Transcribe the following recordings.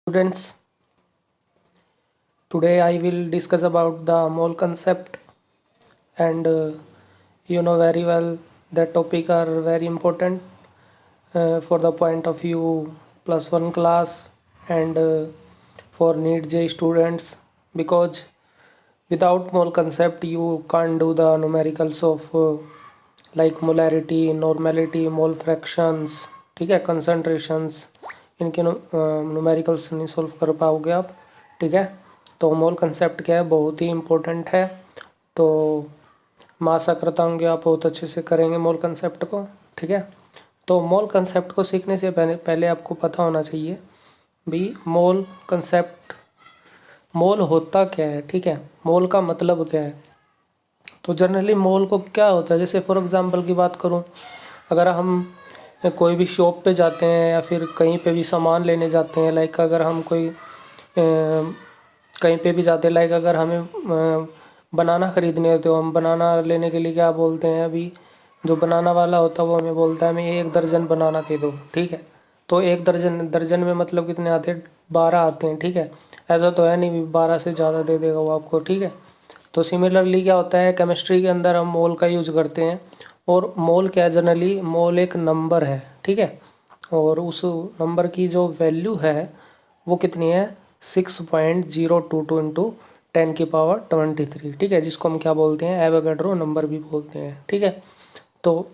Students, today I will discuss about the mole concept, and you know very well that topic are very important for the point of view plus one class, and for NEET J students, because without mole concept you can't do the numericals of like molarity, normality, mole fractions, ठीक है, concentrations, इनके numericals नहीं solve कर पाओगे आप। ठीक है, तो मोल कंसेप्ट क्या है, बहुत ही इम्पोर्टेंट है। तो मैं आशा करता हूँ कि आप बहुत अच्छे से करेंगे मोल कंसेप्ट को। ठीक है, तो मोल कंसेप्ट को सीखने से पहले पहले आपको पता होना चाहिए भी मोल कंसेप्ट, मोल होता क्या है। ठीक है, मोल का मतलब क्या है। तो जनरली मोल को क्या होता है, जैसे फॉर एग्जांपल की बात करूं, अगर हम कोई भी शॉप पे जाते हैं या फिर कहीं पे भी सामान लेने जाते हैं, लाइक अगर हम कोई कहीं पे भी जाते हैं, लाइक अगर हमें बनाना ख़रीदने होते हो, हम बनाना लेने के लिए क्या बोलते हैं, अभी जो बनाना वाला होता है वो हमें बोलता है हमें 1 दर्जन बनाना दे दो। ठीक है, तो 1 दर्जन, दर्जन में मतलब कितने आते हैं, 12 आते हैं। ठीक है, ऐसा तो है नहीं 12 से ज़्यादा दे देगा वो आपको। ठीक है, तो सिमिलरली क्या होता है, केमिस्ट्री के अंदर हम मोल का यूज करते हैं। और मोल क्या है, जनरली मोल एक नंबर है। ठीक है, और उस नंबर की जो वैल्यू है वो कितनी है, 6.022 इंटू 10⁻23। ठीक है, जिसको हम क्या बोलते हैं, एवोगैड्रो नंबर भी बोलते हैं। ठीक है, तो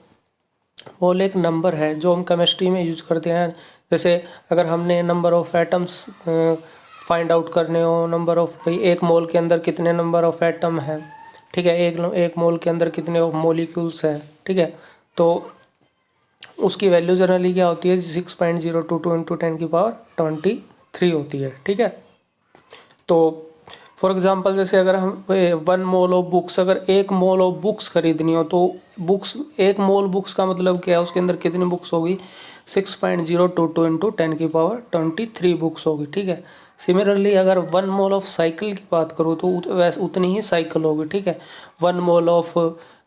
मोल एक नंबर है जो हम केमिस्ट्री में यूज करते हैं। जैसे अगर हमने number of atoms find out करने हो, नंबर ऑफ, भाई एक मोल के अंदर कितने नंबर ऑफ एटम है। ठीक है, एक मोल के अंदर कितने मोलिक्यूल्स है। ठीक है, तो उसकी वैल्यू जनरली क्या होती है, 6.022 इंटू 10⁻23 होती है। ठीक है, तो फॉर एग्जांपल जैसे अगर हम 1 मोल ऑफ बुक्स, अगर 1 मोल ऑफ बुक्स खरीदनी हो तो बुक्स, 1 मोल बुक्स का मतलब क्या है, उसके अंदर कितनी बुक्स होगी, 6.022 इंटू 10⁻23 बुक्स होगी। ठीक है, सिमिलरली अगर 1 मोल ऑफ साइकिल की बात करूँ तो वैसे उतनी ही साइकिल होगी। ठीक है, 1 मोल ऑफ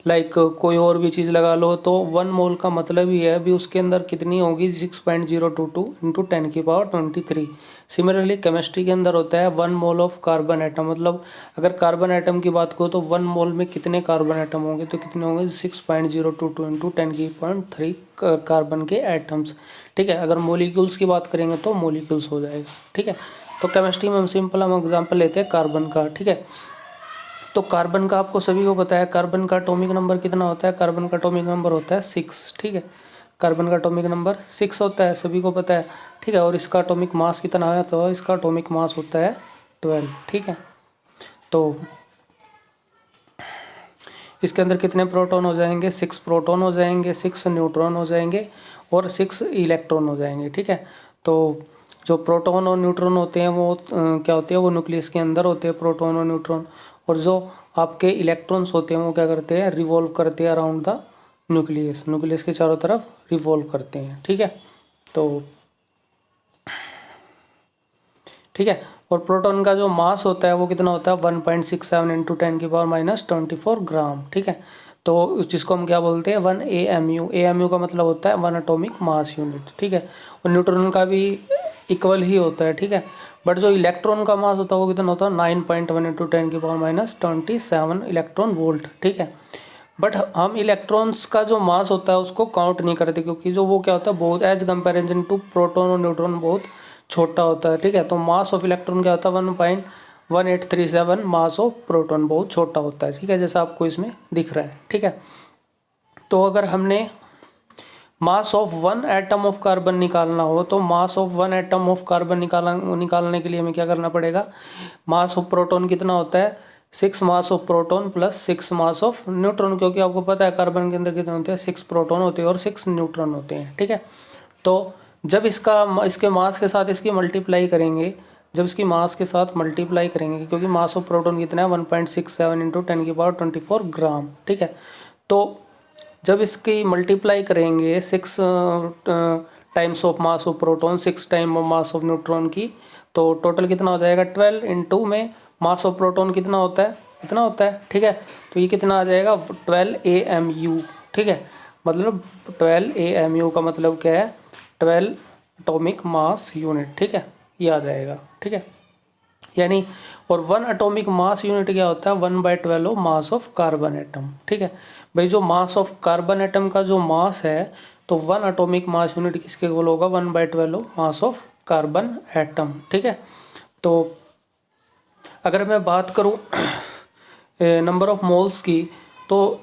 लाइक कोई और भी चीज़ लगा लो, तो 1 मोल का मतलब ही है अभी उसके अंदर कितनी होगी, 6.022 इंटू 10⁻23। सिमिलरली केमिस्ट्री के अंदर होता है 1 मोल ऑफ कार्बन एटम, मतलब अगर कार्बन एटम की बात करो तो 1 मोल में कितने कार्बन एटम होंगे, तो कितने होंगे, 6.022 इंटू 10⁻3 कार्बन के एटम्स। ठीक है, अगर मोलिक्यूल्स की बात करेंगे तो मोलिक्यूल्स हो जाएगा। ठीक है, तो केमिस्ट्री में हम सिंपल हम एग्जाम्पल लेते हैं कार्बन का। ठीक है, तो कार्बन का आपको सभी को पता है, कार्बन का एटॉमिक नंबर कितना होता है, कार्बन का एटॉमिक नंबर होता है 6। ठीक है, कार्बन का एटॉमिक नंबर 6 होता है, सभी को पता है। ठीक है, और इसका एटॉमिक मास कितना है, तो इसका एटॉमिक मास होता है 12। ठीक है, तो इसके अंदर कितने प्रोटॉन हो जाएंगे, 6 प्रोटॉन हो जाएंगे, 6 न्यूट्रॉन हो जाएंगे और 6 इलेक्ट्रॉन हो जाएंगे। ठीक है, तो जो प्रोटॉन और न्यूट्रॉन होते हैं वो क्या होते हैं, वो न्यूक्लियस के अंदर होते हैं, प्रोटॉन और न्यूट्रॉन। और जो आपके इलेक्ट्रॉन्स होते हैं वो क्या करते हैं, रिवॉल्व करते हैं अराउंड द न्यूक्लियस, न्यूक्लियस के चारों तरफ रिवॉल्व करते हैं। ठीक है, तो ठीक है, और प्रोटॉन का जो मास होता है वो कितना होता है, 1.67 इंटू 10⁻24 ग्राम। ठीक है, तो जिसको हम क्या बोलते हैं, 1 AMU। AMU का मतलब होता है 1 एटॉमिक मास यूनिट। ठीक है, और न्यूट्रॉन का भी इक्वल ही होता है। ठीक है, बट जो इलेक्ट्रॉन का मास होता है वो कितना होता है, 9.1 इंटू 10⁻27 इलेक्ट्रॉन वोल्ट। ठीक है, बट हम इलेक्ट्रॉन्स का जो मास होता है उसको काउंट नहीं करते, क्योंकि जो वो क्या होता है, बहुत एज कंपेरिजन टू प्रोटॉन और न्यूट्रॉन बहुत छोटा होता है। ठीक है, तो मास ऑफ इलेक्ट्रॉन क्या होता है, 1.1837 मास ऑफ प्रोटॉन, बहुत छोटा होता है। ठीक है, जैसा आपको इसमें दिख रहा है। ठीक है, तो अगर हमने mass of 1 atom of carbon निकालना हो तो mass of 1 atom of carbon निकालने के लिए हमें क्या करना पड़ेगा, मास ऑफ प्रोटॉन कितना होता है, 6 mass of proton plus 6 mass of neutron, क्योंकि आपको पता है कार्बन के अंदर कितने होते हैं, 6 प्रोटॉन होते हैं और 6 न्यूट्रॉन होते हैं। ठीक है, तो जब इसके मास के साथ इसकी मल्टीप्लाई करेंगे, जब इसकी मास के साथ मल्टीप्लाई करेंगे, क्योंकि मास ऑफ प्रोटॉन कितना है, 1.67 इंटू 10⁻24 ग्राम। ठीक है, तो जब इसकी मल्टीप्लाई करेंगे 6 times of mass of proton, 6 time of mass of neutron की, तो टोटल कितना हो जाएगा, 12 इंटू में मास ऑफ प्रोटॉन कितना होता है, इतना होता है। ठीक है, तो ये कितना आ जाएगा, 12 AMU। ठीक है, मतलब 12 AMU का मतलब क्या है, 12 एटॉमिक मास यूनिट। ठीक है, ये आ जाएगा, ठीक है। यानी और 1 एटॉमिक मास यूनिट क्या होता है, 1/12 of mass of carbon atom, ठीक है। भाई जो मास ऑफ कार्बन एटम का जो मास है, तो 1 एटॉमिक मास यूनिट किसके इक्वल होगा, 1/12 मास ऑफ कार्बन एटम, ठीक है। तो अगर मैं बात करूं नंबर ऑफ मोल्स की, तो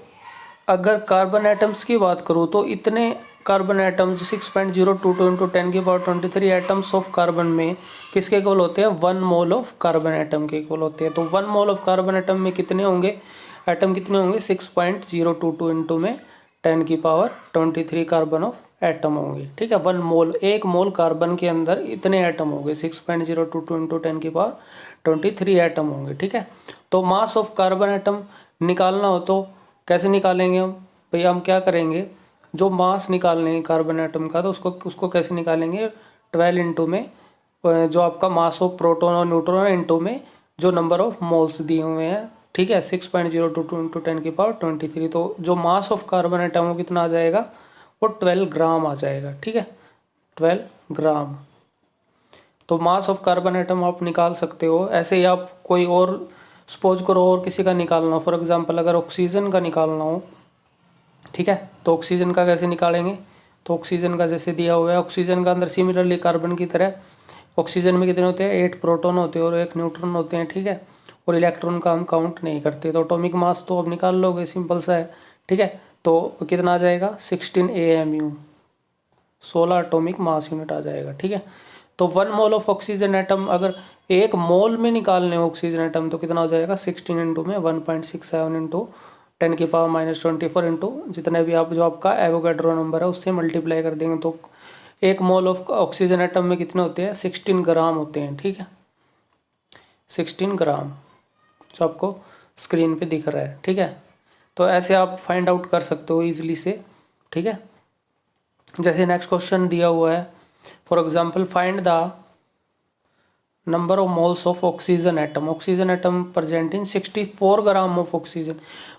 अगर कार्बन एटम्स की बात करूं तो इतने carbon atoms 6.022 into 10⁻23 atoms of carbon में किसके इक्वल होते हैं, 1 मोल ऑफ कार्बन एटम के इक्वल होते हैं। तो 1 मोल ऑफ कार्बन एटम में कितने होंगे, एटम कितने होंगे, 6.022 इंटू में 10⁻23 कार्बन ऑफ एटम होंगे, ठीक है। 1 मोल, 1 मोल कार्बन के अंदर इतने एटम होंगे, 6.022 इंटू 10⁻23 एटम होंगे, ठीक है। तो मास ऑफ कार्बन एटम निकालना हो तो कैसे निकालेंगे हम, भैया हम क्या करेंगे, जो मास निकालेंगे कार्बन एटम का, तो उसको कैसे निकालेंगे, 12 इंटू में जो आपका मास ऑफ प्रोटॉन और न्यूट्रॉन इंटू में जो नंबर ऑफ मोल्स दिए हुए हैं, ठीक है, 6.022 इंटू 10⁻23। तो जो मास ऑफ कार्बन एटम वो कितना आ जाएगा, वो 12 ग्राम आ जाएगा, ठीक है, 12 ग्राम। तो मास ऑफ कार्बन एटम आप निकाल सकते हो। ऐसे ही आप कोई और सपोज करो और किसी का निकालना हो, फॉर एग्जांपल अगर ऑक्सीजन का निकालना हो, ठीक है, तो ऑक्सीजन का कैसे निकालेंगे, तो ऑक्सीजन का जैसे दिया हुआ है, ऑक्सीजन का अंदर सिमिलरली कार्बन की तरह ऑक्सीजन में कितने होते हैं, 8 प्रोटॉन होते हैं और 1 न्यूट्रॉन होते हैं, ठीक है। और इलेक्ट्रॉन का हम काउंट नहीं करते। तो एटॉमिक मास तो अब निकाल लोगे, सिंपल सा है, ठीक है। तो कितना आ जाएगा, 16 AMU, 16 एटॉमिक मास यूनिट आ जाएगा, ठीक है। तो 1 मोल ऑफ ऑक्सीजन एटम अगर 1 मोल में निकालने ऑक्सीजन एटम तो कितना हो जाएगा, 16 इंटू में 1.67 इंटू 10⁻⁻24 इंटू जितने भी आप जो आपका एवोगैड्रो नंबर है उससे मल्टीप्लाई कर देंगे। तो 1 मोल ऑफ ऑक्सीजन एटम में कितने होते हैं, 16 ग्राम होते हैं, ठीक है, 16 ग्राम, जो आपको स्क्रीन पे दिख रहा है, ठीक है। तो ऐसे आप फाइंड आउट कर सकते हो ईजिली से, ठीक है। जैसे नेक्स्ट क्वेश्चन दिया हुआ है, for example find the number of moles of oxygen atom, oxygen atom present in 64 gram of oxygen.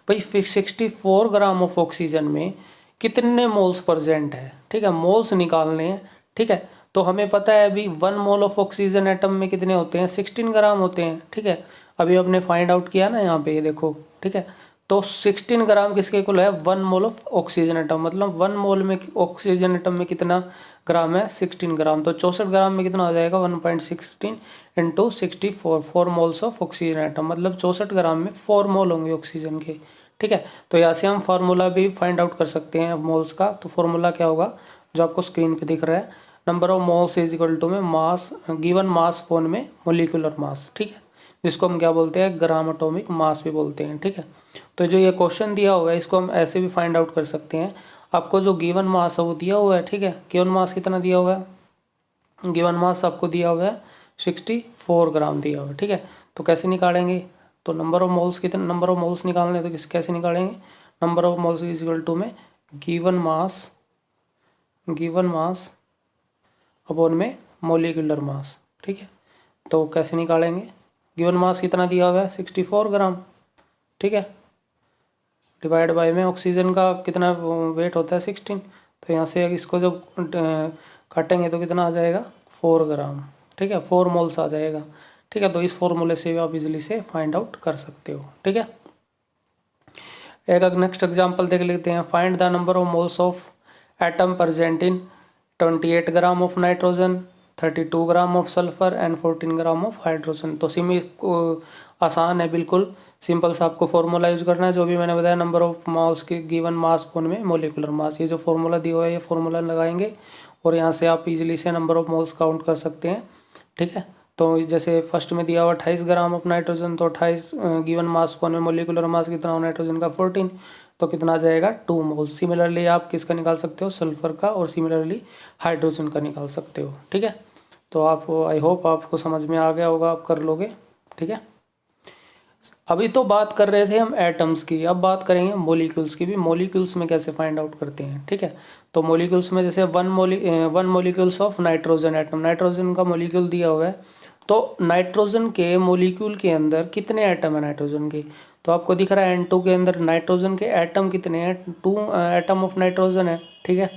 भाई 64 ग्राम ऑफ ऑक्सीजन में कितने मोल्स प्रेजेंट है, ठीक है, मोल्स निकालने हैं, ठीक है। तो हमें पता है अभी 1 मोल ऑफ ऑक्सीजन एटम में कितने होते हैं, 16 ग्राम होते हैं, ठीक है। अभी आपने फाइंड आउट किया ना यहाँ पे, ये देखो, ठीक है। तो 16 ग्राम किसके इक्वल है, 1 मोल ऑफ ऑक्सीजन एटम, मतलब 1 मोल में ऑक्सीजन एटम में कितना ग्राम है, 16 ग्राम। तो 64 ग्राम में कितना आ जाएगा, 1.16 into 64, 4 moles of oxygen atom, मतलब 64 ग्राम में 4 मोल होंगे ऑक्सीजन के, ठीक है। तो यहाँ से हम फार्मूला भी फाइंड आउट कर सकते हैं मोल्स का। तो फार्मूला क्या होगा, जो आपको स्क्रीन पे दिख रहा है, number of moles is equal to में मास गिवन मास अपॉन में मोलिकुलर मास, ठीक है, जिसको हम क्या बोलते हैं, ग्राम एटॉमिक मास भी बोलते हैं, ठीक है। तो जो ये क्वेश्चन दिया हुआ है इसको हम ऐसे भी फाइंड आउट कर सकते हैं। आपको जो गिवन मास है वो दिया हुआ है, ठीक है, गिवन मास कितना दिया हुआ है, गिवन मास आपको दिया हुआ है 64 ग्राम दिया हुआ है, ठीक है। तो कैसे निकालेंगे, तो नंबर ऑफ मोल्स कितने, नंबर ऑफ मोल्स निकालने हैं, तो कैसे निकालेंगे, number of moles is equal to में गिवन मास अपॉन में मोलिकुलर मास, ठीक है। तो कैसे निकालेंगे, गिवन मास कितना दिया हुआ है 64 ग्राम, ठीक है, डिवाइड बाय में ऑक्सीजन का कितना वेट होता है 16। तो यहाँ से इसको जब काटेंगे तो कितना आ जाएगा 4 ग्राम, ठीक है, 4 मोल्स आ जाएगा, ठीक है। तो इस फॉर्मूले से भी आप इजीली से फाइंड आउट कर सकते हो, ठीक है। एक नेक्स्ट एग्जांपल देख लेते हैं, find the number of moles of atom present in 28 gram of nitrogen, 32 gram of sulphur and 14 gram of hydrogen. तो आसान है बिल्कुल, सिंपल सा आपको फॉर्मूला यूज करना है, जो भी मैंने बताया, नंबर ऑफ मोल्स के गिवन मास अपॉन में मोलिकुलर मास, ये जो फॉर्मूला दिया हुआ है ये फॉर्मूला लगाएंगे और यहाँ से आप इजीली से नंबर ऑफ मोल्स काउंट कर सकते हैं, ठीक है। तो जैसे फर्स्ट में दिया हुआ 28 ग्राम ऑफ नाइट्रोजन, तो 28 गिवन मास अपॉन में मोलिकुलर मास कितना हो नाइट्रोजन का 14, तो कितना आ जाएगा 2 मोल। सिमिलरली आप किसका निकाल सकते हो, सल्फर का, और सिमिलरली हाइड्रोजन का निकाल सकते हो, ठीक है। तो आप, आई होप आपको समझ में आ गया होगा, आप कर लोगे, ठीक है। अभी तो बात कर रहे थे हम एटम्स की, अब बात करेंगे मोलिक्यूल्स की भी, मोलिक्यूल्स में कैसे फाइंड आउट करते हैं, ठीक है। तो मोलिक्यूल्स में जैसे one molecules of nitrogen atom, nitrogen का मोलिक्यूल दिया हुआ है, तो नाइट्रोजन के मोलिक्यूल के अंदर कितने एटम है नाइट्रोजन के, तो आपको दिख रहा है N2 के अंदर नाइट्रोजन के एटम कितने हैं, 2 एटम ऑफ नाइट्रोजन है, ठीक है।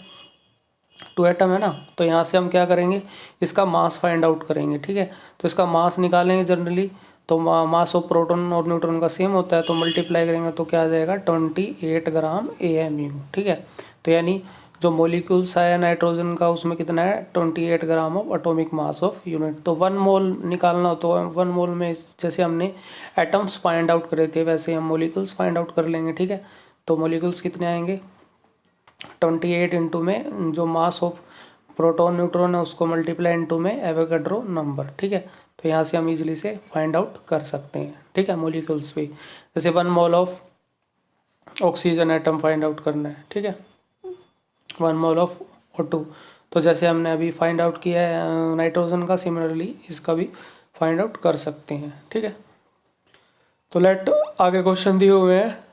2 एटम है ना, तो यहाँ से हम क्या करेंगे, इसका मास फाइंड आउट करेंगे, ठीक है। तो इसका मास निकालेंगे जनरली, तो मास ऑफ प्रोटॉन और न्यूट्रॉन का सेम होता है, तो मल्टीप्लाई करेंगे तो क्या आ जाएगा 28 ग्राम AMU, ठीक है। तो यानी जो मोलिक्यूल्स है नाइट्रोजन का उसमें कितना है 28 gram of atomic mass of unit. तो 1 मोल निकालना हो तो 1 मोल में जैसे हमने एटम्स फाइंड आउट करे थे वैसे हम मोलिक्यूल्स फाइंड आउट कर लेंगे, ठीक है। तो मोलिक्यूल्स कितने आएंगे 28 इंटू में जो मास ऑफ प्रोटॉन न्यूट्रॉन है उसको मल्टीप्लाई इंटू में एवोगैड्रो नंबर, ठीक है। तो यहाँ से हम इजीली से फाइंड आउट कर सकते हैं, ठीक है, मोलिक्यूल्स पे। जैसे 1 mole of oxygen atom find out करना है, ठीक है, 1 मोल ऑफ O2। तो जैसे हमने अभी फाइंड आउट किया है नाइट्रोजन का, सिमिलरली इसका भी फाइंड आउट कर सकते हैं, ठीक है। तो लेट आगे क्वेश्चन दिए हुए हैं।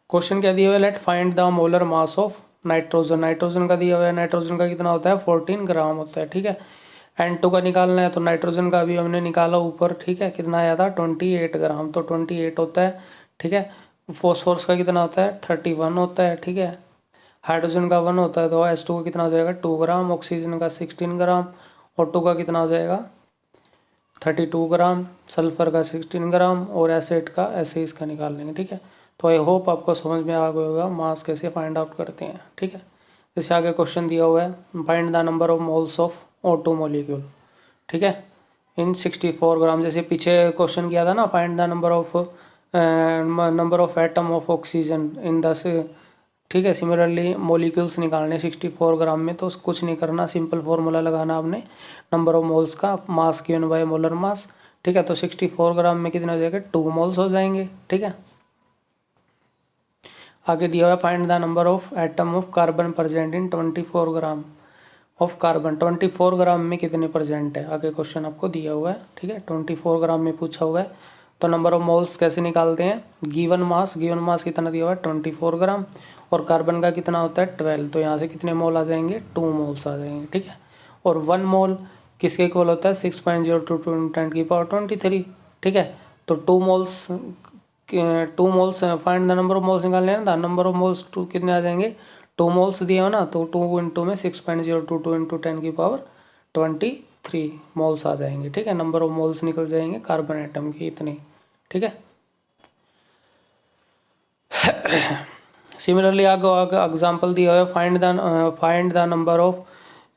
क्वेश्चन क्या दिया हुआ है, let find the molar mass of nitrogen. Nitrogen का दिया हुआ है, नाइट्रोजन का कितना होता है 14 ग्राम होता है, ठीक है। N2 का निकालना है, तो नाइट्रोजन का भी हमने निकाला ऊपर, ठीक है, कितना आया था 28 ग्राम, तो 28 होता है, ठीक है। फॉस्फोरस का कितना होता है 31 होता है, ठीक है। हाइड्रोजन का 1 होता है, तो H2 का कितना हो जाएगा 2 ग्राम, ऑक्सीजन का 16 ग्राम, O2 का कितना हो जाएगा 32 ग्राम, सल्फर का 16 ग्राम, और एसिड का ऐसे इसका निकाल लेंगे, ठीक है। तो आई होप आपको समझ में आ गया होगा मास कैसे फाइंड आउट करते हैं, ठीक है। जैसे आगे क्वेश्चन दिया हुआ है, find the number of moles of O2 molecule, ठीक है, इन 64 ग्राम। जैसे पीछे क्वेश्चन किया था ना, find the number of atom of oxygen in 10, ठीक है। सिमिलरली मोलिक्यूल्स निकालने 64 ग्राम में, तो कुछ नहीं करना, सिंपल फार्मूला लगाना आपने नंबर ऑफ मोल्स का, mass given by molar mass, ठीक है। तो 64 ग्राम में कितने हो जाएंगे 2 मोल्स हो जाएंगे, ठीक है। आगे दिया हुआ है find the number of atom of carbon present in 24 gram of carbon. 24 ग्राम में कितने प्रेजेंट है, आगे क्वेश्चन आपको दिया हुआ है, ठीक है, 24 ग्राम में पूछा हुआ है। तो नंबर ऑफ मोल्स कैसे निकालते हैं, गिवन मास कितना दिया हुआ है 24 ग्राम, और कार्बन का कितना होता है 12, तो यहाँ से कितने मोल आ जाएंगे 2 मोल्स आ जाएंगे, ठीक है। और 1 मोल किसके इक्वल होता है 6.02 10 की पावर 23, ठीक है। तो 2 moles find the number of moles निकालने हैं ना, नंबर ऑफ मोल्स 2 कितने आ जाएंगे, 2 मोल्स दिए हो ना, तो 2 इंटू में 6.022 इंटू 10 की पावर 23 मोल्स आ जाएंगे, ठीक है। नंबर ऑफ मोल्स निकल जाएंगे कार्बन एटम के इतने, ठीक है। सिमिलरली आगे एग्जाम्पल दिया हुआ है, फाइंड द नंबर ऑफ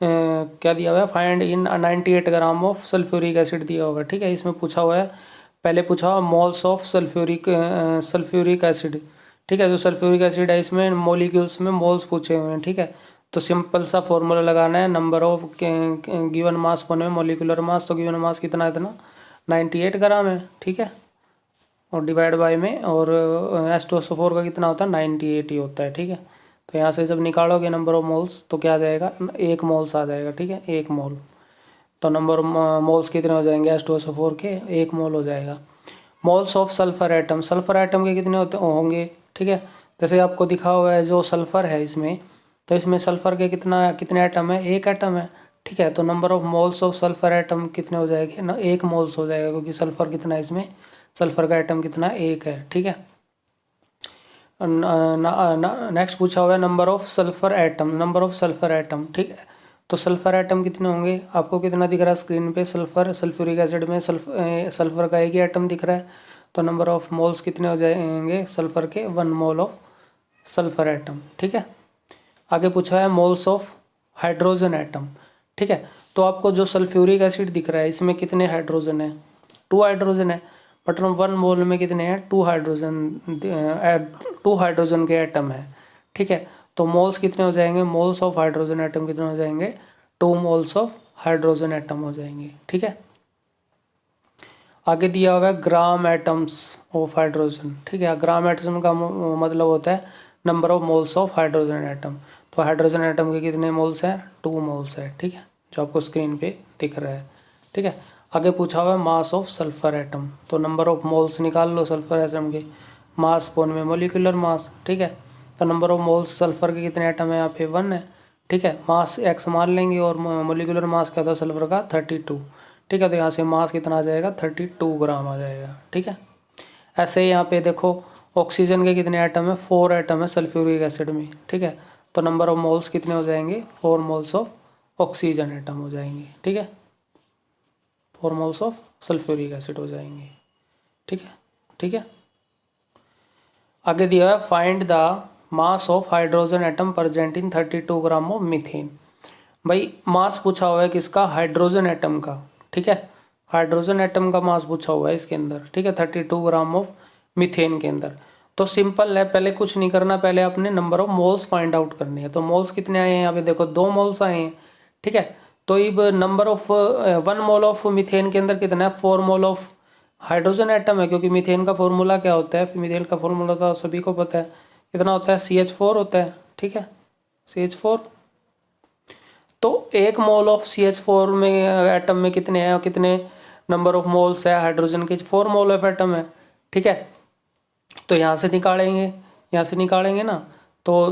क्या दिया हुआ है, find in 98 gram of sulphuric acid दिया हुआ है, ठीक है। इसमें पूछा हुआ है, पहले पूछा हुआ मोल्स ऑफ सल्फ्यूरिक एसिड, ठीक है। जो सल्फ्यूरिक एसिड है इसमें मॉलिक्यूल्स में मोल्स पूछे हुए हैं, ठीक है। तो सिंपल सा फॉर्मूला लगाना है, नंबर ऑफ गिवन मास बने मोलिकुलर मास, तो गिवन मास कितना है इतना 98 ग्राम है, ठीक है, और डिवाइड बाय में, और H2SO4 का कितना होता है 98 ही होता है, ठीक है। तो यहाँ से जब निकालोगे नंबर ऑफ मोल्स तो क्या आ जाएगा 1 मोल्स आ जाएगा, ठीक है, 1 मोल। तो नंबर मोल्स कितने हो जाएंगे H2SO4 के 1 मोल हो जाएगा। Moles of sulphur atom, sulphur atom के कितने होंगे, ठीक है। जैसे आपको दिखा हुआ है जो सल्फर है इसमें, तो इसमें सल्फर के कितने एटम है 1 एटम है, ठीक है। तो number of moles of sulphur atom कितने हो जाएंगे ना 1 मोल्स हो जाएगा, क्योंकि सल्फर कितना है इसमें, सल्फर का एटम कितना 1 है, ठीक है। नेक्स्ट पूछा हुआ है नंबर ऑफ सल्फर एटम, ठीक है। तो सल्फर एटम कितने होंगे, आपको कितना दिख रहा है स्क्रीन पे, सल्फ्यूरिक एसिड में सल्फर का एक ही एटम दिख रहा है, तो नंबर ऑफ मोल्स कितने हो जाएंगे सल्फर के 1 मोल ऑफ सल्फर एटम, ठीक है। आगे पूछा है मोल्स ऑफ हाइड्रोजन एटम, ठीक है। तो आपको जो सल्फ्यूरिक एसिड दिख रहा है इसमें कितने हाइड्रोजन है 2 हाइड्रोजन है, बट 1 मोल में कितने हैं 2 हाइड्रोजन के एटम है, ठीक है। तो मोल्स कितने हो जाएंगे, मोल्स ऑफ हाइड्रोजन एटम कितने हो जाएंगे 2 मोल्स ऑफ हाइड्रोजन एटम हो जाएंगे, ठीक है। आगे दिया हुआ है ग्राम एटम्स ऑफ हाइड्रोजन, ठीक है। ग्राम एटम का मतलब होता है number of moles of hydrogen atom. तो हाइड्रोजन एटम के कितने मोल्स हैं 2 मोल्स है, ठीक है, जो आपको स्क्रीन पे दिख रहा है, ठीक है। आगे पूछा हुआ है मास ऑफ सल्फर एटम, तो नंबर ऑफ मोल्स निकाल लो सल्फर एटम के, मास पोन में मोलिकुलर मास, ठीक है। तो नंबर ऑफ मोल्स सल्फर के कितने एटम है यहाँ पे 1 है, ठीक है। मास x मान लेंगे, और मोलिकुलर मास क्या था सल्फर का 32, ठीक है। तो यहाँ से मास कितना आ जाएगा 32 ग्राम आ जाएगा, ठीक है। ऐसे ही यहाँ पे देखो ऑक्सीजन के कितने एटम है 4 एटम है सल्फ्यूरिक एसिड में, ठीक है। तो नंबर ऑफ मोल्स कितने हो जाएंगे, 4 मोल्स ऑफ ऑक्सीजन एटम हो जाएंगे, ठीक है, 4 मोल्स ऑफ सल्फ्यूरिक एसिड हो जाएंगे, ठीक है, ठीक है। आगे दिया है find the mass of hydrogen atom present in 32 gram of methane. भाई मास पूछा हुआ है किसका, हाइड्रोजन एटम का, ठीक है, हाइड्रोजन एटम का मास पूछा हुआ है इसके अंदर, ठीक है, 32 ग्राम ऑफ मीथेन के अंदर। तो सिंपल है, पहले कुछ नहीं करना, पहले अपने number of moles find out करने हैं। तो मोल्स कितने आए हैं यहाँ पे देखो, 2 मोल्स आए हैं, ठीक है। तो अब number of 1 mole of methane के अंदर कितना है, 4 मोल ऑफ हाइड्रोजन एटम है, क्योंकि मीथेन का फॉर्मूला क्या होता है, मीथेन का फॉर्मूला तो सभी को पता है, कितना होता है, CH4 होता है, ठीक है, CH4। तो 1 मोल ऑफ CH4 में एटम में कितने हैं, कितने नंबर ऑफ मोल्स है हाइड्रोजन के, 4 मोल ऑफ एटम है, ठीक है। तो यहाँ से निकालेंगे, यहाँ से निकालेंगे ना, तो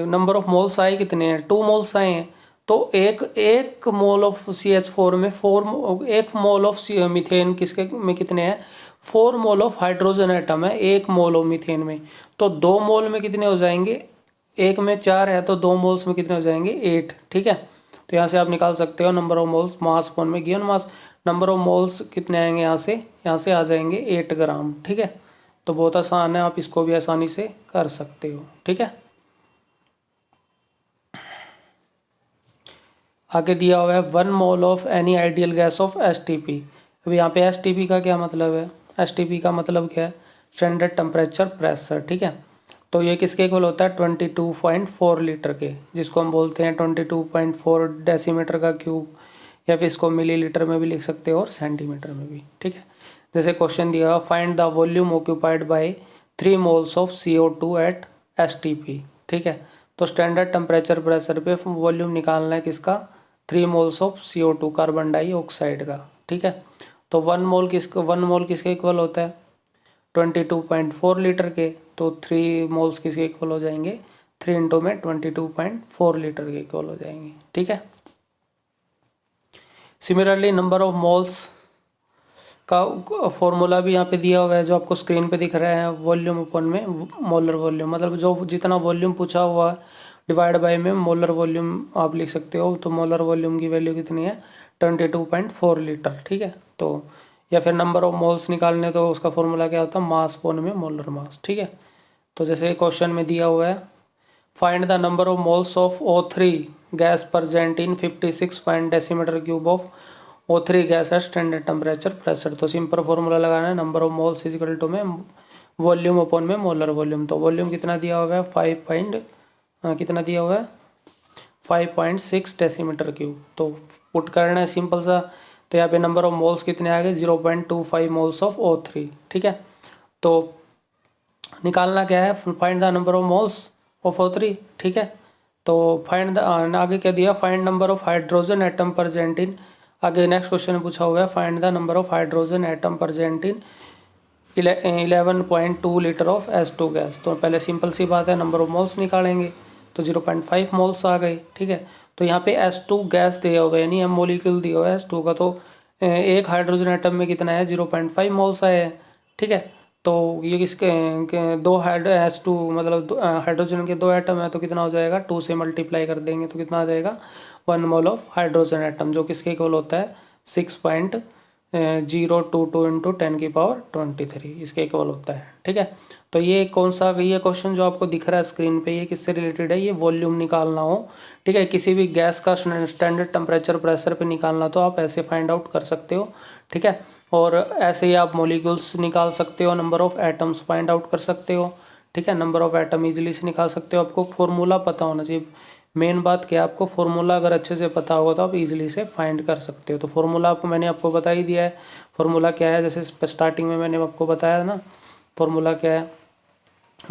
नंबर ऑफ मोल्स आए कितने हैं, 2 मोल्स आए हैं। तो एक मोल ऑफ CH4 में 1 मोल ऑफ मीथेन किसके में कितने हैं, 4 मोल ऑफ हाइड्रोजन एटम है 1 मोल ऑफ मीथेन में। तो 2 मोल में कितने हो जाएंगे, 1 में 4 है, तो 2 मोल्स में कितने हो जाएंगे, 8, ठीक है। तो यहाँ से आप निकाल सकते हो number of moles mass upon में given mass, number of moles कितने आएंगे, यहाँ से आ जाएंगे 8 ग्राम, ठीक है। तो बहुत आसान है, आप इसको भी आसानी से कर सकते हो, ठीक है। आगे दिया हुआ है 1 mole of any ideal gas off STP। अब यहाँ पे STP का क्या मतलब है, STP का मतलब क्या है, स्टैंडर्ड टेम्परेचर प्रेशर, ठीक है। तो ये किसके इक्वल होता है, 22.4 लीटर के, जिसको हम बोलते हैं 22.4 डेसीमीटर का क्यूब, या फिर इसको मिलीलीटर में भी लिख सकते हो और सेंटीमीटर में भी, ठीक है। जैसे क्वेश्चन दिया हुआ, find the volume occupied by 3 moles of CO2 at STP, ठीक है। तो स्टैंडर्ड टेम्परेचर प्रेशर पे वॉल्यूम निकालना है किसका, 3 moles of CO2 carbon dioxide का, ठीक है। तो 1 मोल किसके इक्वल होता है, 22.4 लीटर के। तो 3 मोल्स किसके इक्वल हो जाएंगे, 3 इंटू में 22.4 लीटर के इक्वल हो जाएंगे, ठीक है। सिमिलरली नंबर ऑफ मोल्स का फॉर्मूला भी यहाँ पे दिया हुआ है, जो आपको स्क्रीन पे दिख रहा है, वॉल्यूम अपन में मोलर वॉल्यूम, मतलब जो जितना वॉल्यूम पूछा हुआ डिवाइड बाय में मोलर वॉल्यूम आप लिख सकते हो। तो मोलर वॉल्यूम की वैल्यू कितनी है, 22.4 लीटर, ठीक है। तो या फिर नंबर ऑफ मोल्स निकालने, तो उसका फॉर्मूला क्या होता है, मास अपॉन में मोलर मास, ठीक है। तो जैसे क्वेश्चन में दिया हुआ है, find the number of moles of O3 gas present in 56 point decimetre cube of O3 gas at standard temperature pressure. तो सिंपल फॉर्मूला लगाना है, number of moles is equal to में वॉल्यूम अपॉन में molar volume. तो volume कितना दिया हुआ है, कितना दिया हुआ है, 5.6 डेसीमीटर क्यूब। तो पुट करना है सिंपल सा, तो यहाँ पे नंबर ऑफ मोल्स कितने आ गए, 0.25 मोल्स ऑफ O3, ठीक है। तो निकालना क्या है, find the number of moles of O3, ठीक है। तो फाइंड द आगे क्या दिया, find number of hydrogen atom present in, आगे नेक्स्ट क्वेश्चन में पूछा हुआ है, find the number of hydrogen atom present in 11.2 litre of S2 gas. तो पहले सिंपल सी बात है, नंबर ऑफ मोल्स निकालेंगे, तो 0.5 मोल्स आ गए, ठीक है। तो यहाँ पे S2 गैस दिया हुआ है, यानी हम मोलिक्यूल दिया हुआ है S2 का, तो एक हाइड्रोजन एटम में कितना है, 0.5 मोल्स आए हैं, ठीक है। तो ये किसके दो S2 मतलब हाइड्रोजन के 2 एटम है, तो कितना हो जाएगा, 2 से मल्टीप्लाई कर देंगे तो कितना आ जाएगा, 1 मोल ऑफ हाइड्रोजन एटम, जो किसके इक्वल होता है 6.022 इंटू 10⁻23 इसके इक्वल होता है, ठीक है। तो ये कौन सा, ये क्वेश्चन जो आपको दिख रहा है स्क्रीन पे, ये किससे रिलेटेड है, ये वॉल्यूम निकालना हो, ठीक है, किसी भी गैस का स्टैंडर्ड टेम्परेचर प्रेशर पे निकालना, तो आप ऐसे फाइंड आउट कर सकते हो, ठीक है। और ऐसे ही आप मॉलिक्यूल्स निकाल सकते हो, number of atoms find out कर सकते हो, ठीक है, नंबर ऑफ एटम इजीली से निकाल सकते हो। आपको फॉर्मूला पता होना चाहिए, मेन बात क्या है, आपको फॉर्मूला अगर अच्छे से पता होगा तो आप इजीली से फाइंड कर सकते हो। तो फॉर्मूला आपको मैंने आपको बता ही दिया है, फॉर्मूला क्या है, जैसे स्टार्टिंग में मैंने आपको बताया ना, फॉर्मूला क्या है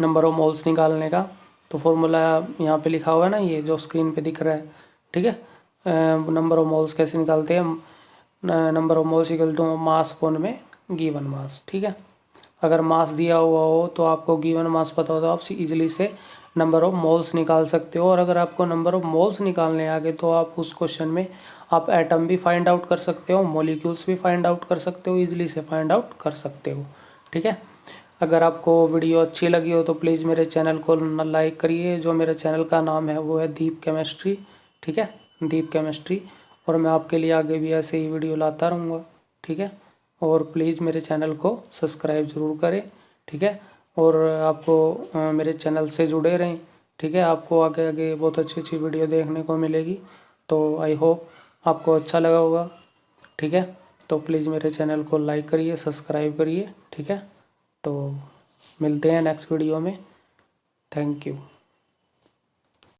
नंबर ऑफ मोल्स निकालने का। तो फॉर्मूला यहाँ पे लिखा हुआ है ना, ये जो स्क्रीन पे दिख रहा है, ठीक है। नंबर ऑफ मोल्स कैसे निकालते हैं, number of moles equal to mass upon में गिवन मास, ठीक है। अगर मास दिया हुआ हो तो आपको गिवन मास पता हो तो आप इजीली से नंबर ऑफ मोल्स निकाल सकते हो। और अगर आपको नंबर ऑफ मोल्स निकालने आ गए तो आप उस क्वेश्चन में आप एटम भी फाइंड आउट कर सकते हो, मॉलिक्यूल्स भी फाइंड आउट कर सकते हो, इजीली से फाइंड आउट कर सकते हो, ठीक है। अगर आपको वीडियो अच्छी लगी हो तो प्लीज़ मेरे चैनल को लाइक करिए। जो मेरे चैनल का नाम है वो है दीप केमिस्ट्री, ठीक है, दीप केमिस्ट्री। और मैं आपके लिए आगे भी ऐसे ही वीडियो लाता रहूँगा, ठीक है। और प्लीज़ मेरे चैनल को सब्सक्राइब ज़रूर करें, ठीक है। और आपको मेरे चैनल से जुड़े रहें, ठीक है। आपको आगे आगे बहुत अच्छी अच्छी वीडियो देखने को मिलेगी। तो आई होप आपको अच्छा लगा होगा, ठीक है। तो प्लीज़ मेरे चैनल को लाइक करिए, सब्सक्राइब करिए, ठीक है। तो मिलते हैं नेक्स्ट वीडियो में। Thank you.